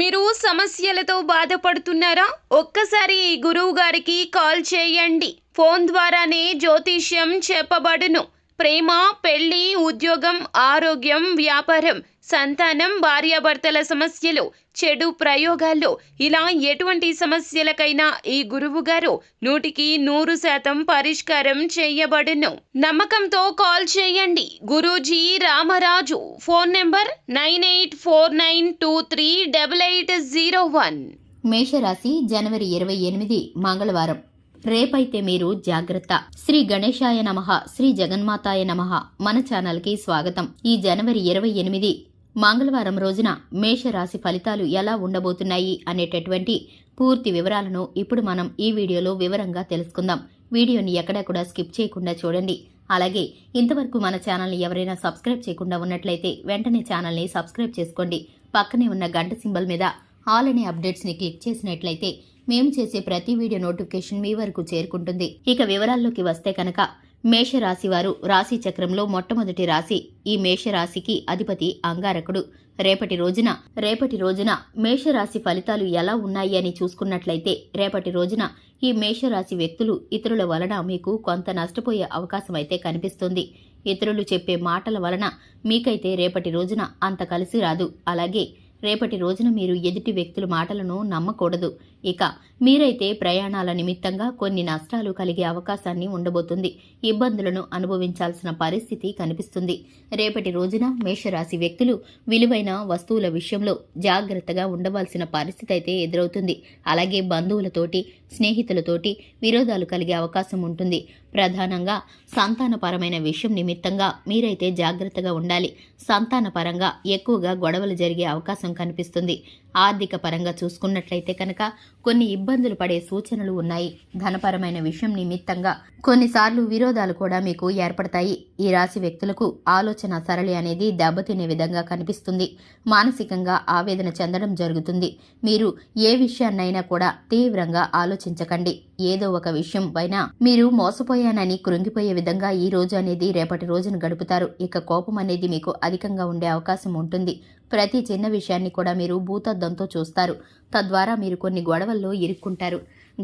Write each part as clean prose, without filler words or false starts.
మీరు సమస్యలతో బాధపడుతున్నారా? ఒక్కసారి ఈ గురువు గారికి కాల్ చేయండి. ఫోన్ ద్వారానే జ్యోతిష్యం చెప్పబడును. ప్రేమ, పెళ్లి, ఉద్యోగం, ఆరోగ్యం, వ్యాపారం, సంతానం, భార్యాభర్తల సమస్యలు, చెడు ప్రయోగాల్లో ఇలా ఎటువంటి సమస్యలకైనా ఈ గురువు గారు 100% పరిష్కారం చేయబడును. నమ్మకంతో కాల్ చేయండి. గురూజీ రామరాజు. Phone number 9849238801. మేషరాశి జనవరి 28 మంగళవారం. రేపైతే మీరు జాగ్రత్త. శ్రీ గణేశాయ నమః, శ్రీ జగన్మాతాయ నమః. మన ఛానల్కి స్వాగతం. ఈ జనవరి 28 మంగళవారం రోజున మేషరాశి ఫలితాలు ఎలా ఉండబోతున్నాయి అనేటటువంటి పూర్తి వివరాలను ఇప్పుడు మనం ఈ వీడియోలో వివరంగా తెలుసుకుందాం. వీడియోని ఎక్కడా కూడా స్కిప్ చేయకుండా చూడండి. అలాగే ఇంతవరకు మన ఛానల్ని ఎవరైనా సబ్స్క్రైబ్ చేయకుండా ఉన్నట్లయితే వెంటనే ఛానల్ని సబ్స్క్రైబ్ చేసుకోండి. పక్కనే ఉన్న గంట సింబల్ మీద ఆల్ అనే అప్డేట్స్ని క్లిక్ చేసినట్లయితే మేము చేసే ప్రతి వీడియో నోటిఫికేషన్ మీ వరకు చేరుకుంటుంది. ఇక వివరాల్లోకి వస్తే కనుక మేషరాశి వారు రాశి చక్రంలో మొట్టమొదటి రాశి. ఈ మేషరాశికి అధిపతి అంగారకుడు. రేపటి రోజున మేషరాశి ఫలితాలు ఎలా ఉన్నాయి అని చూసుకున్నట్లయితే రేపటి రోజున ఈ మేషరాశి వ్యక్తులు ఇతరుల వలన మీకు కొంత నష్టపోయే అవకాశం అయితే కనిపిస్తుంది. ఇతరులు చెప్పే మాటల వలన మీకైతే రేపటి రోజున అంత కలిసి రాదు. అలాగే రేపటి రోజున మీరు ఎదుటి వ్యక్తుల మాటలను నమ్మకూడదు. ఇక మీరైతే ప్రయాణాల నిమిత్తంగా కొన్ని నష్టాలు కలిగే అవకాశాన్ని ఉండబోతుంది. ఇబ్బందులను అనుభవించాల్సిన పరిస్థితి కనిపిస్తుంది. రేపటి రోజున మేషరాశి వ్యక్తులు విలువైన వస్తువుల విషయంలో జాగ్రత్తగా ఉండవలసిన పరిస్థితి అయితే ఎదురవుతుంది. అలాగే బంధువులతోటి, స్నేహితులతోటి విరోధాలు కలిగే అవకాశం ఉంటుంది. ప్రధానంగా సంతానపరమైన విషయం నిమిత్తంగా మీరైతే జాగ్రత్తగా ఉండాలి. సంతానపరంగా ఎక్కువగా గొడవలు జరిగే అవకాశం కనిపిస్తుంది. ఆర్థిక పరంగా చూసుకున్నట్లయితే కనుక కొన్ని ఇబ్బందులు పడే సూచనలు ఉన్నాయి. ధనపరమైన విషయం నిమిత్తంగా కొన్నిసార్లు విరోధాలు కూడా మీకు ఏర్పడతాయి. ఈ రాశి వ్యక్తులకు ఆలోచన సరళి అనేది దెబ్బతినే విధంగా కనిపిస్తుంది. మానసికంగా ఆవేదన చెందడం జరుగుతుంది. మీరు ఏ విషయాన్నైనా కూడా తీవ్రంగా ఆలోచించకండి. ఏదో ఒక విషయం పైన మీరు మోసపోయానని కృంగిపోయే విధంగా ఈ రోజు అనేది రేపటి రోజును గడుపుతారు. ఇక కోపం అనేది మీకు అధికంగా ఉండే అవకాశం ఉంటుంది. ప్రతి చిన్న విషయాన్ని కూడా మీరు భూతద్దంతో చూస్తారు. తద్వారా మీరు కొన్ని గొడవల్లో ఇరుక్కుంటారు.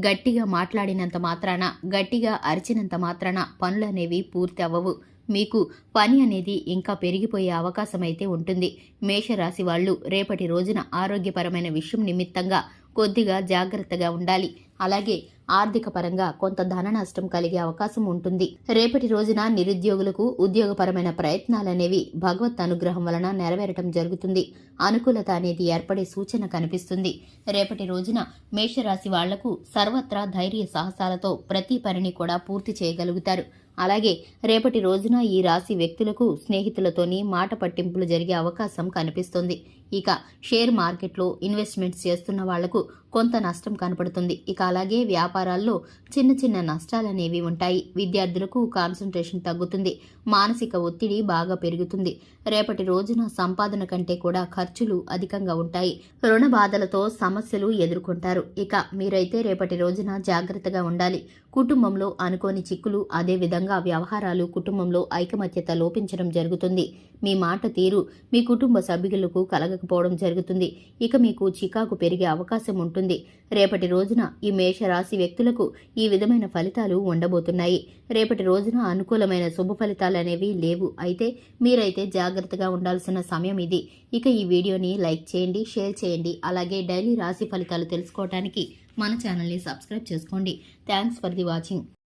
గట్టిగా మాట్లాడినంత మాత్రాన, గట్టిగా అరిచినంత మాత్రాన పనులనేవి పూర్తి అవ్వవు. మీకు పని అనేది ఇంకా పెరిగిపోయే అవకాశం అయితే ఉంటుంది. మేషరాశి వాళ్ళు రేపటి రోజున ఆరోగ్యపరమైన విషయం నిమిత్తంగా కొద్దిగా జాగ్రత్తగా ఉండాలి. అలాగే ఆర్థిక పరంగా కొంత ధన నష్టం కలిగే అవకాశం ఉంటుంది. రేపటి రోజున నిరుద్యోగులకు ఉద్యోగపరమైన ప్రయత్నాలనేవి భగవత్ అనుగ్రహం వలన నెరవేరటం జరుగుతుంది. అనుకూలత అనేది ఏర్పడే సూచన కనిపిస్తుంది. రేపటి రోజున మేషరాశి వాళ్లకు సర్వత్రా ధైర్య సాహసాలతో ప్రతి పనిని కూడా పూర్తి చేయగలుగుతారు. అలాగే రేపటి రోజున ఈ రాశి వ్యక్తులకు స్నేహితులతోని మాట పట్టింపులు జరిగే అవకాశం కనిపిస్తుంది. ఇక షేర్ మార్కెట్లో ఇన్వెస్ట్మెంట్స్ చేస్తున్న వాళ్లకు కొంత నష్టం కనపడుతుంది. ఇక అలాగే వ్యాపారాల్లో చిన్న చిన్న నష్టాలనేవి ఉంటాయి. విద్యార్థులకు కాన్సంట్రేషన్ తగ్గుతుంది. మానసిక ఒత్తిడి బాగా పెరుగుతుంది. రేపటి రోజున సంపాదన కంటే కూడా ఖర్చులు అధికంగా ఉంటాయి. రుణ బాధలతో సమస్యలు ఎదుర్కొంటారు. ఇక మీరైతే రేపటి రోజున జాగ్రత్తగా ఉండాలి. కుటుంబంలో అనుకోని చిక్కులు, అదే విధంగా వ్యవహారాలు, కుటుంబంలో ఐకమత్యత లోపించడం జరుగుతుంది. మీ మాట తీరు మీ కుటుంబ సభ్యులకు కలగకపోవడం జరుగుతుంది. ఇక మీకు చికాకు పెరిగే అవకాశం ఉంటుంది. రేపటి రోజున ఈ మేషరాశి వ్యక్తులకు ఈ విధమైన ఫలితాలు ఉండబోతున్నాయి. రేపటి రోజున అనుకూలమైన శుభ ఫలితాలు అనేవి లేవు. అయితే మీరైతే జాగ్రత్తగా ఉండాల్సిన సమయం ఇది. ఇక ఈ వీడియోని లైక్ చేయండి, షేర్ చేయండి. అలాగే డైలీ రాశి ఫలితాలు తెలుసుకోవడానికి మన ఛానల్ని సబ్స్క్రైబ్ చేసుకోండి. Thanks for the watching.